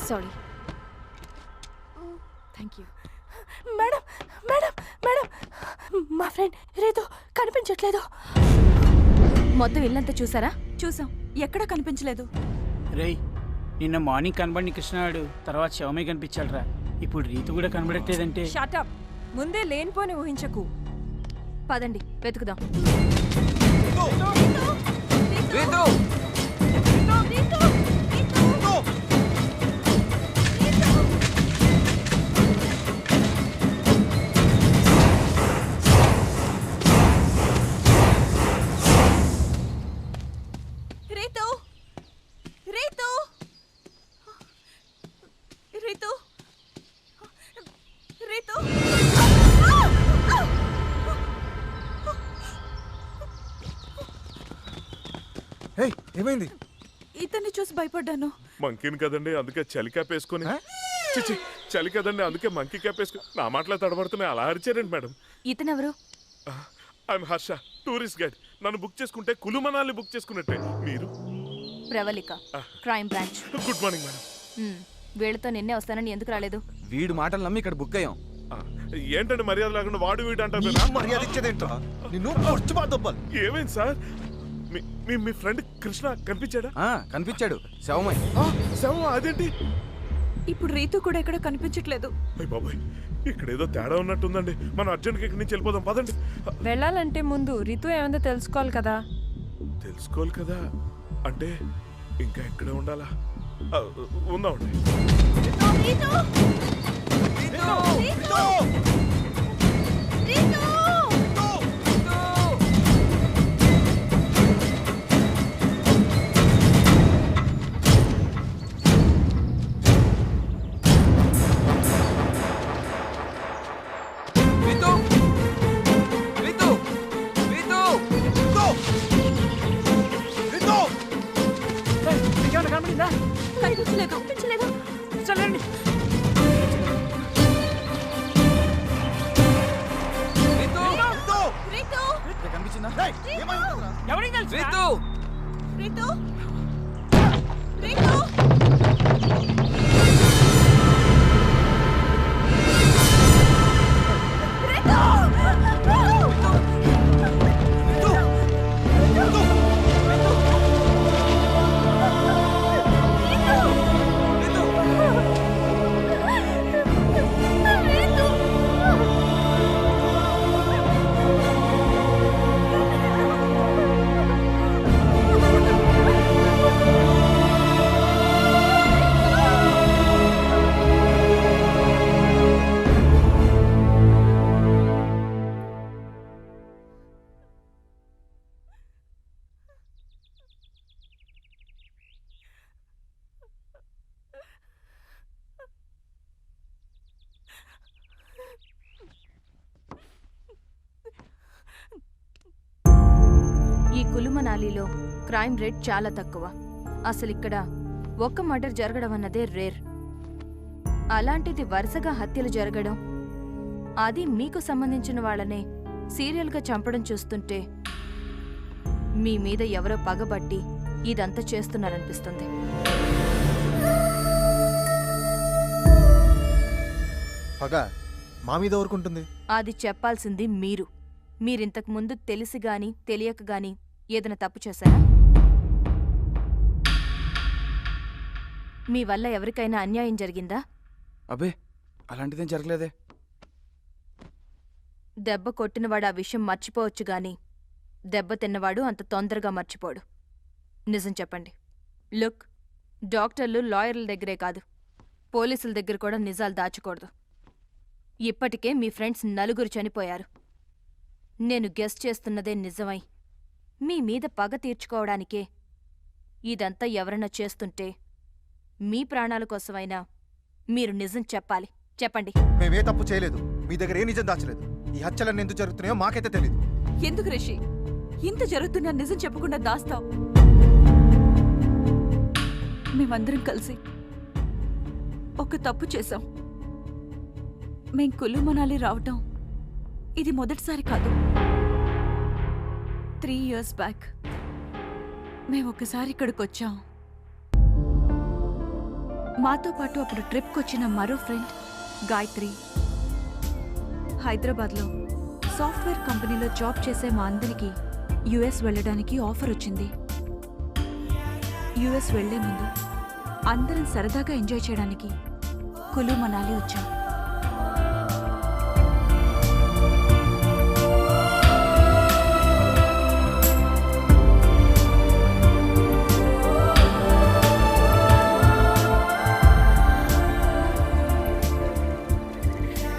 Sorry. Thank you. Madam madam madam, మా friend రేతో కనిపించట్లేదు. మొత్తం ఇల్లంతా చూసారా? చూసాం, ఎక్కడా కనిపించలేదు. రేయ్, నిన్న మార్నింగ్ కనబడిన కృష్ణాడు తర్వాత శవమే కనిపించాడురా. ఇప్పుడు రీతు కూడా కనబడట్లేదంటే. షటప్, ముందే లేనిపోని ఊహించకు. పదండి వెతుకుదాం. రీతు, రీతు, రీతు, రీతు. ఏమైంది? ఇతన్ని చూసి భయపడ్డాను. మంకీని కదండి, అందుకే చలి క్యాప్ వేసుకుని. చిచి, చలి కదండి, అందుకే మంకీ క్యాప్ వేసుకుని. నా మాటలు తడబడుతున్నాయి, అలా అరిచారండి మేడం. ఇతనెవరు? I'm Harsha, tourist guide. నన్ను బుక్ చేసుకుంటే కులు మనాలి బుక్ చేసుకున్నట్టే. మీరు? Pravalika, crime branch. Good morning madam. వీళ్ళతో నిన్నే వస్తానని ఎందుకు రాలేదు? వీడు మాటలు నమ్మి ఇక్కడ బుక్ అయ్యాం. ఏంటండి మర్యాద లేకుండా వాడు వీడు అంటారు? మర్యాద ఇచ్చేదేంటో నిన్ను పొడుచు బాధొబ్బాలి. ఏమైంది సార్? మీ ఫ్రెండ్ కృష్ణ కనిపించాడా? కనిపించాడు, శవమై. శవం? అదేంటి? ఇప్పుడు రీతు కూడా ఎక్కడ కనిపించట్లేదు. అయ్య బాబాయ్, ఇక్కడ ఏదో తేడా ఉన్నట్టుందండి. మనం అర్జెంట్గా ఇక్కడి నుంచి వెళ్ళిపోదాం, పదండి. వెళ్ళాలంటే ముందు రీతు ఏమందో తెలుసుకోవాలి కదా. తెలుసుకోవాలి కదా అంటే ఇంకా ఎక్కడే ఉండాలా? ఉందామండి. కనబడిందా? కనిపించలేదు. చల్లండి. కనిపించిందా? ఎవరికి తెలుసు? రీతు, రీతు. ఈ కులుమనాలిలో క్రైమ్ రేట్ చాలా తక్కువ. అసలు ఇక్కడ ఒక్క మర్డర్ జరగడం అన్నదే రేర్. అలాంటిది వరుసగా హత్యలు జరగడం, అది మీకు సంబంధించిన వాళ్ళనే సీరియల్గా చంపడం చూస్తుంటే మీ మీద ఎవరో పగబట్టి ఇదంతా చేస్తున్నారనిపిస్తుంది. పగ మా మీద ఊరుకుంటుంది. అది చెప్పాల్సింది మీరు. మీరింతకు ముందు తెలిసి గాని తెలియక గాని ఏదైనా తప్పు చేశారా? మీ వల్ల ఎవరికైనా అన్యాయం జరిగిందా? అబ్బే, అలాంటిదేం జరగలేదే. దెబ్బ కొట్టినవాడు ఆ విషయం మర్చిపోవచ్చు గాని దెబ్బ తిన్నవాడు అంత తొందరగా మర్చిపోడు. నిజం చెప్పండి. లుక్, డాక్టర్లు లాయర్ల దగ్గరే కాదు, పోలీసుల దగ్గర కూడా నిజాలు దాచకూడదు. ఇప్పటికే మీ ఫ్రెండ్స్ 4 చనిపోయారు. నేను గెస్ చేస్తున్నదే నిజమై మీ మీద పగ తీర్చుకోవడానికే ఇదంతా ఎవరన్నా చేస్తుంటే మీ ప్రాణాల కోసమైనా మీరు నిజం చెప్పాలి. చెప్పండి. మేమే తప్పు చేయలేదు, మీ దగ్గర ఏ నిజం దాచలేదు. ఈ హత్యలన్నీ ఎందుకు జరుగుతున్నాయో మాకైతే తెలియదు. ఎందుకు రిషి ఇంత జరుగుతున్నా నిజం చెప్పకుండా దాస్తావు? మేమందరం కలిసి ఒక తప్పు చేశాం. మేం కులు మనాలి రావటం ఇది మొదటిసారి కాదు. 3 years బ్యాక్ మేము ఒకసారి ఇక్కడికి వచ్చాం. మాతో పాటు అప్పుడు ట్రిప్కి వచ్చిన మరో ఫ్రెండ్ గాయత్రి. హైదరాబాద్లో సాఫ్ట్వేర్ కంపెనీలో జాబ్ చేసే మా అందరికీ యుఎస్ వెళ్ళడానికి ఆఫర్ వచ్చింది. యుఎస్ వెళ్లే ముందు అందరం సరదాగా ఎంజాయ్ చేయడానికి కులు మనాలి వచ్చాం.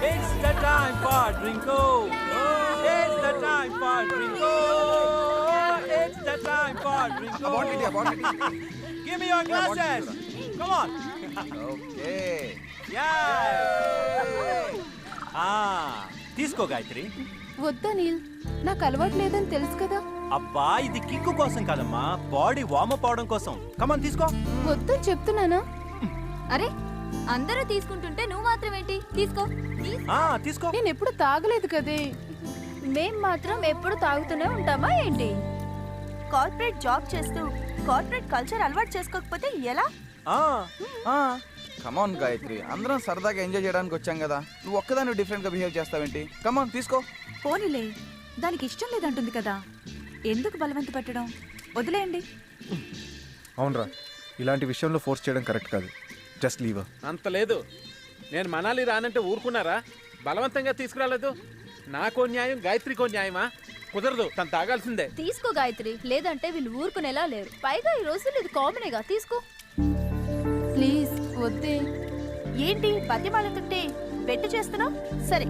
It's the time for Drinko. It's the time for Drinko. It's the time for Drinko. Give me your glasses. Come on. Okay. Yeah. తీసుకో గాయత్రి. వద్దా నీల్, నాకు అలవాటు లేదని తెలుసు కదా. అబ్బా ఇది కిక్కు కోసం కాదమ్మా, బాడీ వార్మప్ అవడం కోసం. కమాన్ తీసుకో. వద్దని చెప్తున్నానా? అరే అందరూ తీసుకుంటుంటే నువ్వు మాత్రం ఏంటి? తీసుకో. తీసుకో. నేను ఎప్పుడు తాగలేదు కదే. మేం మాత్రం ఎప్పుడు తాగుతూనే ఉంటామా ఏంటి? కార్పొరేట్ జాబ్ చేస్తూ కార్పొరేట్ కల్చర్ అలవాటు చేసుకోకపోతే ఎలా? కమాన్ గాయత్రి, అందరం సరదాగా ఎంజాయ్ చేయడానికి వచ్చాం కదా, నువ్వు ఒక్కదాన్ని డిఫరెంట్ గా బిహేవ్ చేస్తావేంటి? కమాన్ తీసుకో. పోనీలే, దానికి ఇష్టం లేదంటుంది కదా, ఎందుకు బలవంత పెట్టడం? వదిలేయండి. అవునరా, ఇలాంటి విషయంలో ఫోర్స్ చేయడం కరెక్ట్ కాదు. Just leave. అంత లేదు. నేను మనాలి రానంటే ఊరుకున్నారా? బలవంతంగా తీసుకురాలేదు. నాకో న్యాయం, గాయత్రికో న్యాయమా? కుదరదు, తను తాగాల్సిందే. తీసుకో గాయత్రి, లేదంటే వీళ్ళు ఊరుకునేలా లేరు. పైగా ఈ రోజులు ఇది కామనేగా. తీసుకో ప్లీజ్ వద్దే. ఏంటి బతిమాలుతుంటే బెట్టు చేస్తున్నావు? సరే,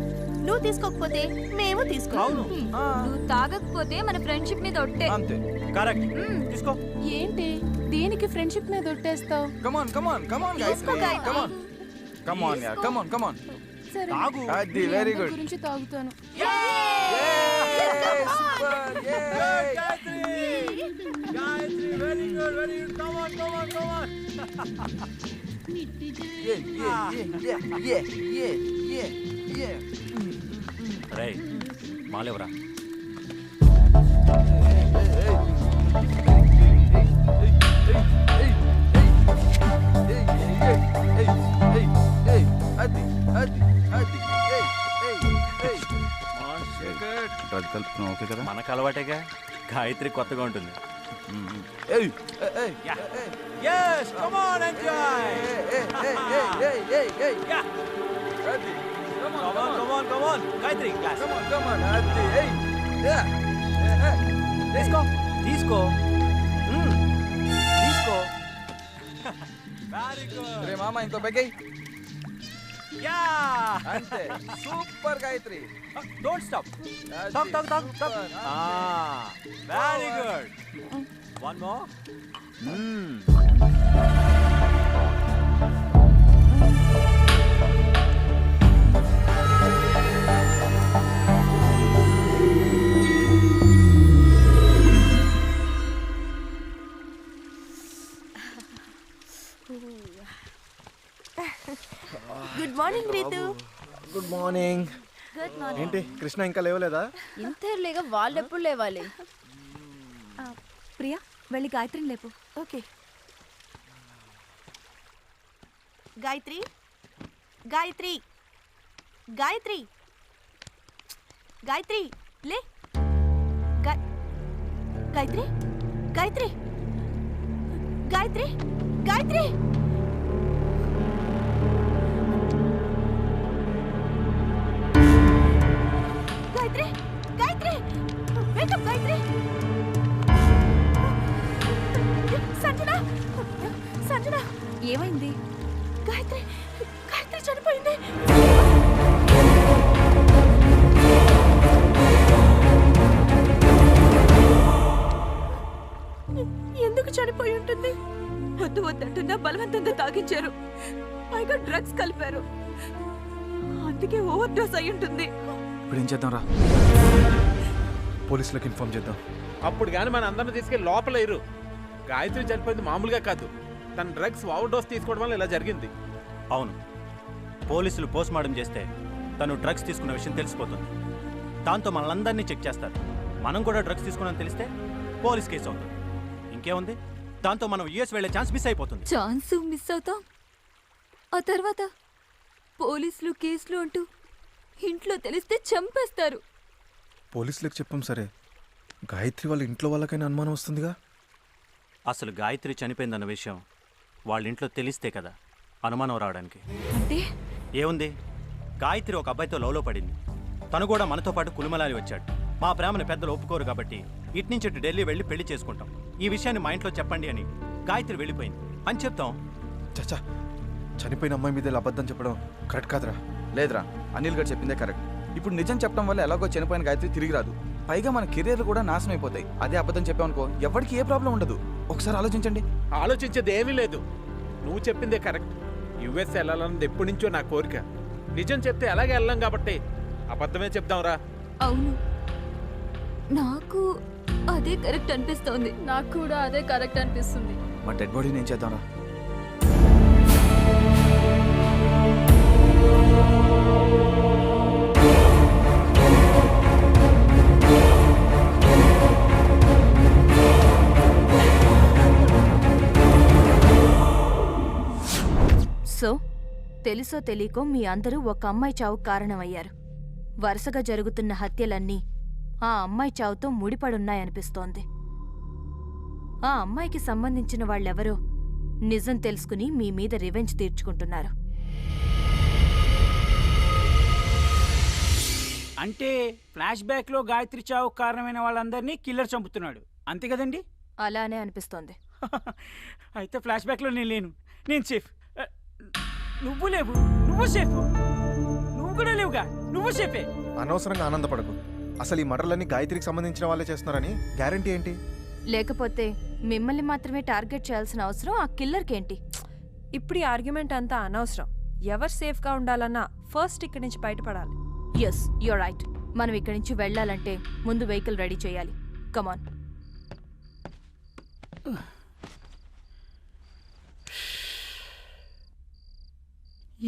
నువ్వు తీసుకోకపోతే మేము తీసుకో. నువ్వు తాగకపోతే మన ఫ్రెండ్షిప్ మీద ఒట్టే. అంతే. కరెక్ట్. తీసుకో. ఏంటి దీనికి ఫ్రెండ్షిప్ మీద ఒట్టేస్తావు? కమాన్ కమాన్ కమాన్ తీసుకో గాయత్రి, గాయత్రి. కమాన్ కమాన్ యార్, కమాన్ కమాన్. సరే, తాగు. అది మీ వెరీ అందరి గుడ్. గురించి తాగుతాను. Gayatri very good, very good. Come on come on come on. రేయ్ మాలేవరా. డ్రగ్ కలుపుతున్నావు ఓకే కదా? మనకు అలవాటేగా, గాయత్రి కొత్తగా ఉంటుంది. Yes, come on, enjoy. Yeah. Come on. Gayatri, glass. Come on. తీసుకో. తీసుకో. Very good. రే మామ, ఇంకో బెగ్గై. Yeah. అంతే. Super Gayatri. Don't stop. Stop. Very good. One more. Good morning Ritu. Good morning. ఏంటి కృష్ణ ఇంకా లేవలేదా? ఇంతేలేగా, వాళ్ళు ఎప్పుడు లేవాలి? ప్రియా, వెళ్ళి గాయత్రిని లేపు. ఓకే. గాయత్రి, గాయత్రి, గాయత్రి, గాయత్రి లే. గాయత్రి, గాయత్రి, గాయత్రి, గాయత్రి. గాయత్రి, గాయత్రి, వేకప్ గాయత్రి. సంజన, ఏమైంది? గాయత్రి చనిపోయింది. ఎందుకు చనిపోయి ఉంటుంది? వద్దంటున్నా బలవంతంగా తాగించారు, పైగా డ్రగ్స్ కలిపారు. అందుకే ఓవర్ డోస్ అయి ఉంటుంది. ఇప్పుడు ఏం చేద్దాం రా? పోలీసులకు ఇన్ఫార్మ్ చేద్దాం. అప్పుడు కానీ మన అందరిని తీసుకెళ్ళి లోపల ఇరు. గాయత్రి చనిపోయింది మామూలుగా కాదు, తన డ్రగ్స్ ఓవర్ డోస్ తీసుకోవడం వల్ల ఇలా జరిగింది. అవును, పోలీసులు పోస్ట్ మార్టం చేస్తే తను డ్రగ్స్ తీసుకున్న విషయం తెలిసిపోతుంది. దాంతో మనల్ని చెక్ చేస్తారు. మనం కూడా డ్రగ్స్ తీసుకున్నామని తెలిస్తే పోలీస్ కేసు అవుతుంది. ఇంకేముంది, దాంతో మనం యుఎస్ వెళ్ళే ఛాన్స్ మిస్ అయిపోతుంది. ఛాన్స్ మిస్ అవుతాం, ఆ తర్వాత పోలీసులు కేసులు అంటూ ఇంట్లో తెలిస్తే చంపేస్తారు. పోలీసులకు చెప్పాం సరే, గాయత్రి వాళ్ళ ఇంట్లో వాళ్ళకైనా అనుమానం వస్తుందిగా. అసలు గాయత్రి చనిపోయిందన్న విషయం వాళ్ళ ఇంట్లో తెలిస్తే కదా అనుమానం రావడానికి. అంటే ఏముంది, గాయత్రి ఒక అబ్బాయితో లవ్లో పడింది. తను కూడా మనతో పాటు కులుమలాలి వచ్చాడు. మా ప్రేమను పెద్దలు ఒప్పుకోరు కాబట్టి ఇటు నుంచి ఇటు ఢిల్లీ వెళ్ళి పెళ్లి చేసుకుంటాం. ఈ విషయాన్ని మా ఇంట్లో చెప్పండి అని గాయత్రి వెళ్ళిపోయింది అని చెప్తాం. చచ్చా, చనిపోయిన అమ్మాయి మీద ఇలా అబద్ధం చెప్పడం కరెక్ట్ కాదురా. లేదురా, అనిల్ గారు చెప్పిందే కరెక్ట్. ఇప్పుడు నిజం చెప్పడం వల్ల ఎలాగో చనిపోయిన గాయత్రి తిరిగి రాదు. పైగా మన కెరీర్లు కూడా నాశనం అయిపోతాయి. అదే అబద్ధం చెప్పామనుకో ఎవరికి ఏ ప్రాబ్లం ఉండదు. ఒకసారి ఆలోచించండి. ఆలోచించేది ఏమీ లేదు. నువ్వు చెప్పిందే కరెక్ట్. యుఎస్ వెళ్ళాలన్నది ఎప్పటి నుంచో నా కోరిక. నిజం చెప్తే అలాగే వెళ్ళాం కాబట్టి అబద్ధమే చెప్దాంరా. అవును, నాకు అదే కరెక్ట్ అనిపిస్తోంది. నాకు కూడా అదే కరెక్ట్ అనిపిస్తుంది. మా డెడ్ బాడీని ఏం చేద్దాంరా? సో తెలుసో తెలియకో మీ అందరూ ఒక అమ్మాయి చావుకు కారణమయ్యారు. వరుసగా జరుగుతున్న హత్యలన్నీ ఆ అమ్మాయి చావుతో ముడిపడున్నాయనిపిస్తోంది. ఆ అమ్మాయికి సంబంధించిన వాళ్ళెవరో నిజం తెలుసుకుని మీ మీద రివెంజ్ తీర్చుకుంటున్నారు. అంటే ఫ్లాష్ బ్యాక్లో గాయత్రి చావు కారణమైన వాళ్ళందరినీ కిల్లర్ చంపుతున్నాడు, అంతే కదండి? అలానే అనిపిస్తోంది. అయితే ఫ్లాష్ బ్యాక్లో నేను లేను, నేను సేఫ్. నువ్వు లేవు, నువ్వు సేఫ్. నువ్వు కూడా లేవుగా, నువ్వు సేఫే. అనవసరంగా ఆనందపడకు. అసలు ఈ మర్డర్లన్నీ గాయత్రికి సంబంధించిన వాళ్ళే చేస్తున్నారని గ్యారంటీ ఏంటి? లేకపోతే మిమ్మల్ని మాత్రమే టార్గెట్ చేయాల్సిన అవసరం ఆ కిల్లర్కేంటి? ఇప్పుడు ఈ ఆర్గ్యుమెంట్ అంతా అనవసరం. ఎవరు సేఫ్గా ఉండాలన్నా ఫస్ట్ ఇక్కడి నుంచి బయటపడాలి. Yes, you're right. మనం ఇక్కడి నుంచి వెళ్ళాలంటే ముందు వెహికల్ రెడీ చేయాలి. కమాన్.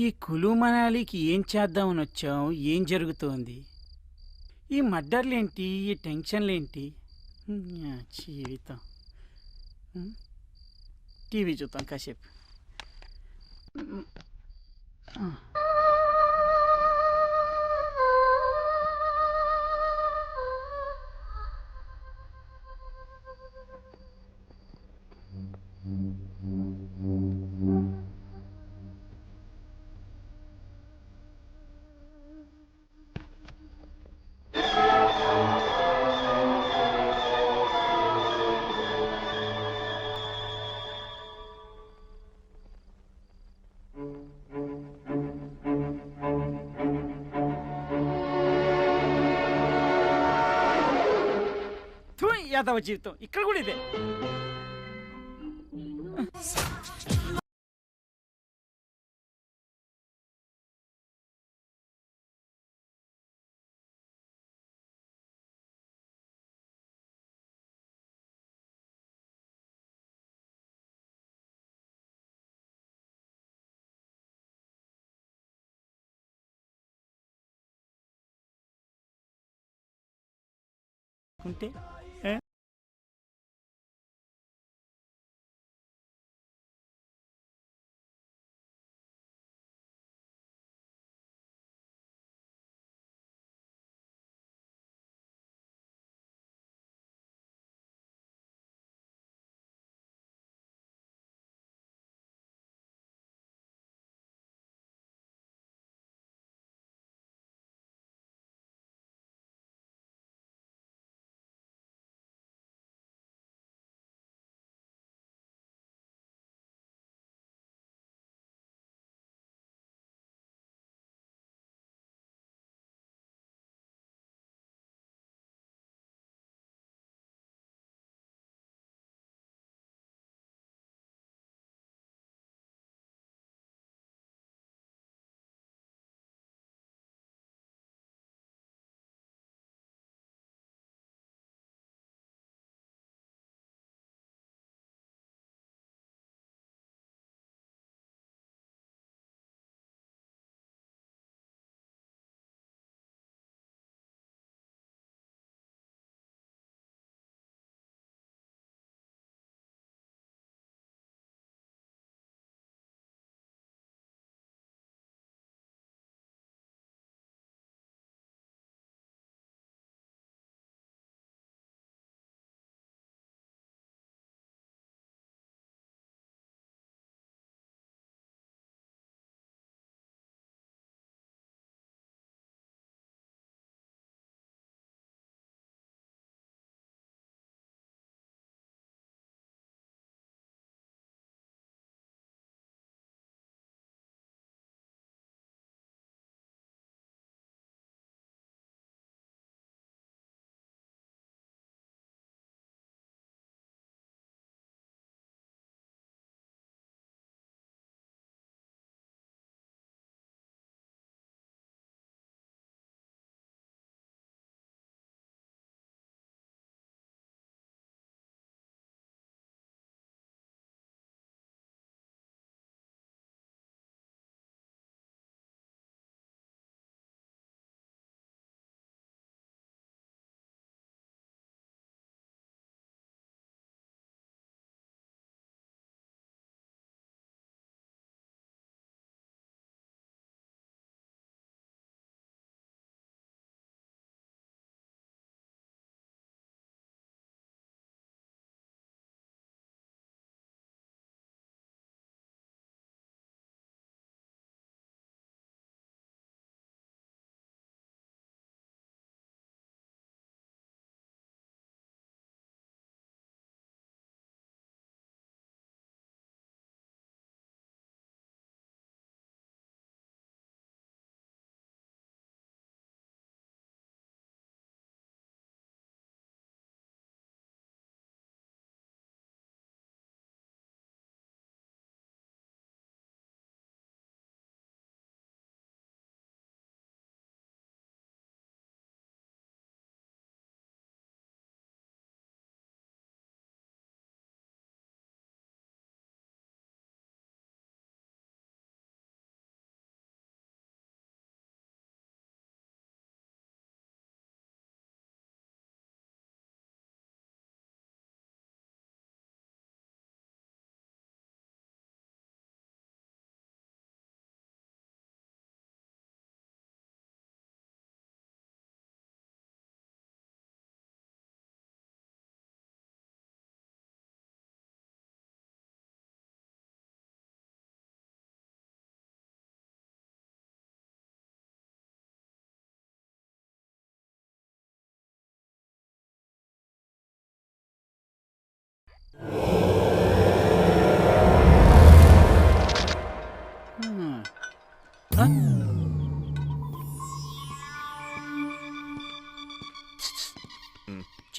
ఈ కులు మనాలికి ఏం చేద్దామని వచ్చాం? ఏం జరుగుతోంది? ఈ మర్డర్లేంటి, ఈ టెన్షన్లేంటి? జీవితం. టీవీ చూద్దాం కాసేపు. యాదవ జీవితం ఇక్కడ కూడా ఇదే. ఉంటే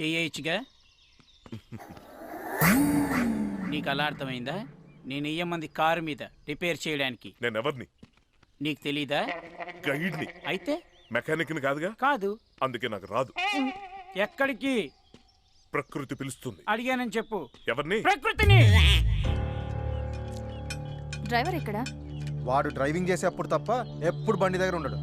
చేయొచ్చుగా. నీకు అలా అర్థమైందా? నేను ఇయ్యమంది కారు మీద రిపేర్ చేయడానికి. నేను ఎవరిని? నీకు తెలీదా? గైడ్ని. అయితే మెకానిక్ని కాదుగా. కాదు. అందుకే నాకు రాదు. ఎక్కడికి? ప్రకృతి పిలుస్తుంది. అడిగానని చెప్పు. ఎవరిని? ప్రకృతిని. డ్రైవర్ ఎక్కడా? వాడు డ్రైవింగ్ చేసేప్పుడు తప్ప ఎప్పుడు బండి దగ్గర ఉండడు.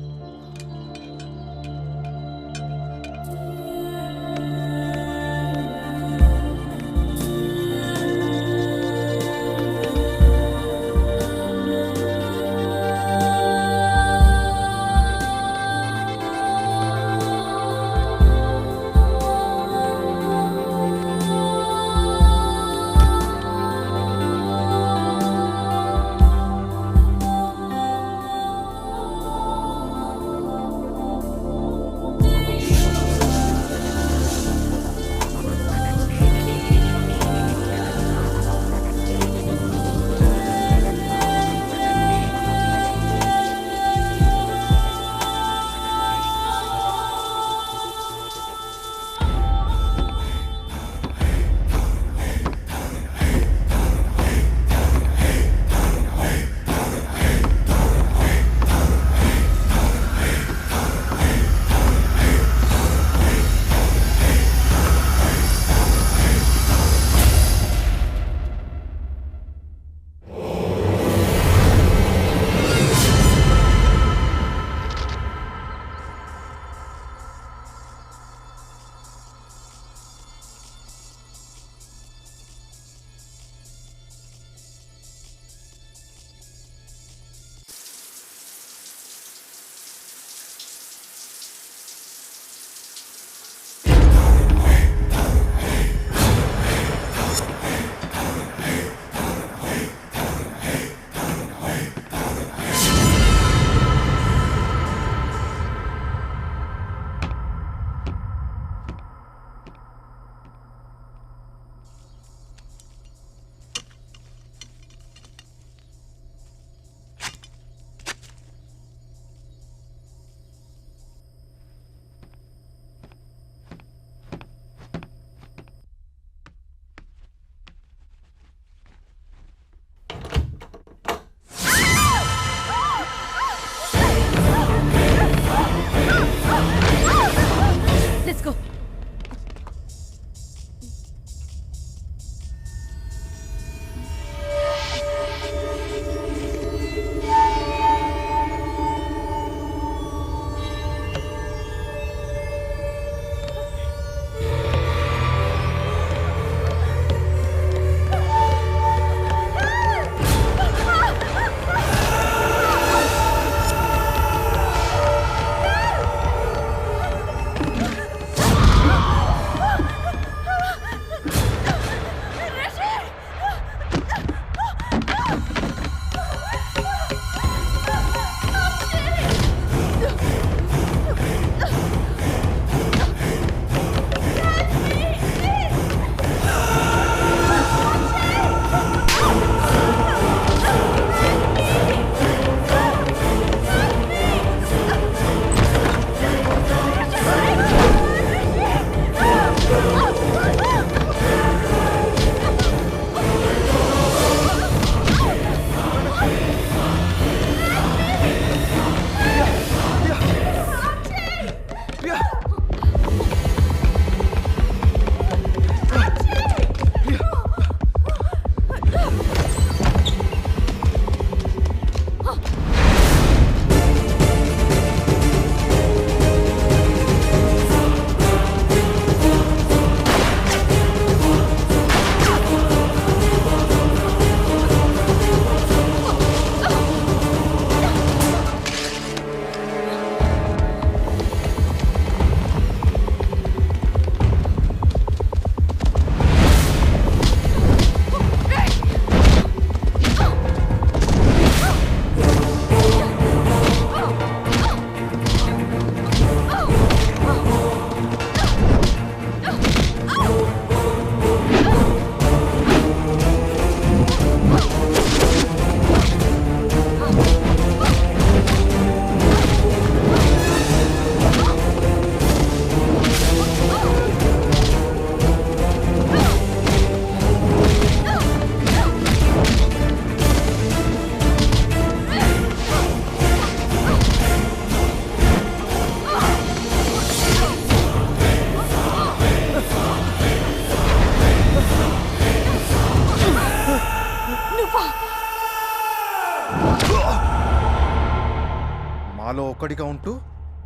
మాలో ఒక్కడిగా ఉంటూ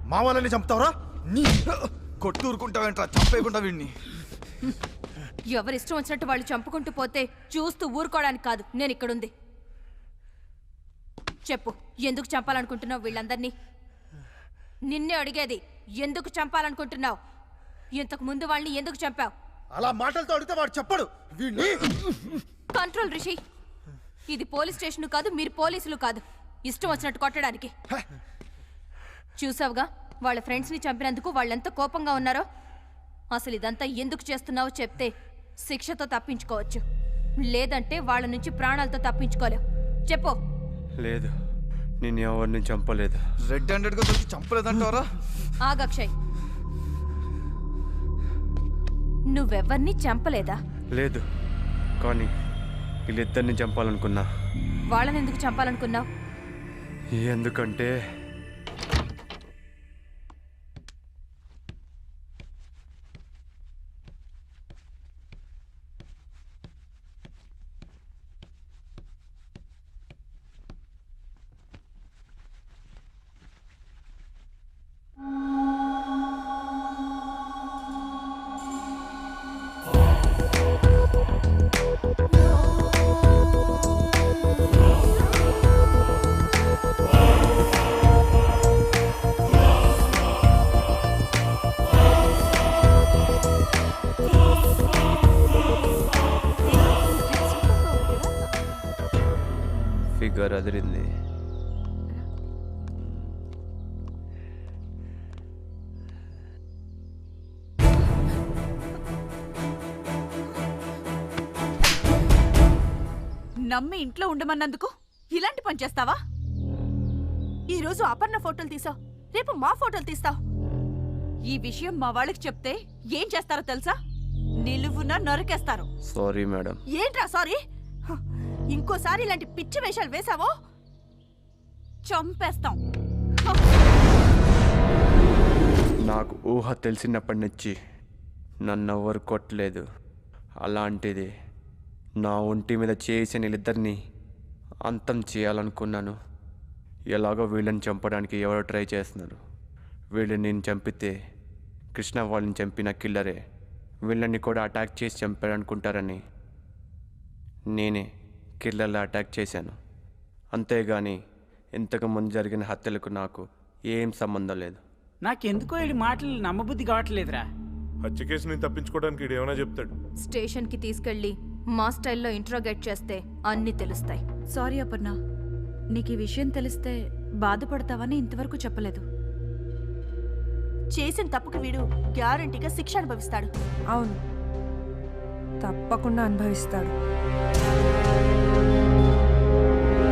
మా వాళ్ళని చంపుతావరా? నీ కొట్టూరుకుంటావేంట్రా, చంపేయకుండా వీడిని. ఎవరిష్టం వచ్చినట్టు వాళ్ళు చంపుకుంటూ పోతే చూస్తూ ఊరుకోవడానికి కాదు నేను ఇక్కడుంది. చెప్పు, ఎందుకు చంపాలనుకుంటున్నావు వీళ్ళందరినీ? నిన్నే అడిగేది, ఎందుకు చంపాలనుకుంటున్నావు? ఇంతకు ముందు వాళ్ళని ఎందుకు చంపావు? అలా మాటలతో అడిగితే వాడు చెప్పడు. వీడిని కంట్రోల్ రిషి, ఇది పోలీస్ స్టేషన్ కాదు, మీరు పోలీసులు కాదు ఇష్టం వచ్చినట్టు కొట్టడానికి. చూసావుగా వాళ్ళ ఫ్రెండ్స్ని చంపినందుకు వాళ్ళెంత కోపంగా ఉన్నారో. అసలు ఇదంతా ఎందుకు చేస్తున్నావో చెప్తే శిక్షతో తప్పించుకోవచ్చు, లేదంటే వాళ్ళ నుంచి ప్రాణాలతో తప్పించుకోలేవు. చెప్పు. లేదు, నేను ఎవరిని చంపలేదు. రెడ్ హ్యాండెడ్గా దొరికి చంపలేదంటారా? ఆగక్షయ్, నువ్వెవ్వరిని చంపలేదా? లేదు, కానీ వీళ్ళిద్దరిని చంపాలనుకున్నా. వాళ్ళని ఎందుకు చంపాలనుకున్నావు? ఎందుకంటే ఫిగర్ అదిరింది. నమ్మి ఇంట్లో ఉండమన్నందుకు ఇలాంటి పని చేస్తావా? ఈరోజు అపర్ణ ఫోటోలు తీసావు, రేపు మా ఫోటోలు తీస్తావు. ఈ విషయం మా వాళ్ళకి చెప్తే ఏం చేస్తారో తెలుసా? నిలువున నరికేస్తారు. Sorry madam. ఏంట్రా సారీ? ఇంకోసారి ఇలాంటి పిచ్చి వేషాలు వేసావో చంపేస్తాం. నాకు ఊహ తెలిసినప్పటి నుంచి నన్నెవ్వరు కొట్టలేదు. అలాంటిది నా ఒంటి మీద చేసిన వీళ్ళిద్దరిని అంతం చేయాలనుకున్నాను. ఎలాగో వీళ్ళని చంపడానికి ఎవరో ట్రై చేస్తున్నారు. వీళ్ళని నేను చంపితే కృష్ణ వాళ్ళని చంపిన కిల్లరే వీళ్ళని కూడా అటాక్ చేసి చంపారనుకుంటారని నేనే కిల్లర్లా అటాక్ చేశాను. అంతేగాని ఇంతకుముందు జరిగిన హత్యలకు నాకు ఏం సంబంధం లేదు. నాకెందుకో ఈ మాటలు నమ్మబుద్ధి కావట్లేదురా. హత్య కేసుని తప్పించుకోవడానికి ఈడు ఏమైనా చెప్తాడు. స్టేషన్కి తీసుకెళ్ళి మా స్టైల్లో ఇంట్రోగేట్ చేస్తే అన్నీ తెలుస్తాయి. సారీ అపర్ణ, నీకు ఈ విషయం తెలిస్తే బాధపడతావని ఇంతవరకు చెప్పలేదు. చేసిన తప్పుకి వీడు గ్యారంటీగా శిక్ష అనుభవిస్తాడు. అవును, తప్పకుండా అనుభవిస్తాడు.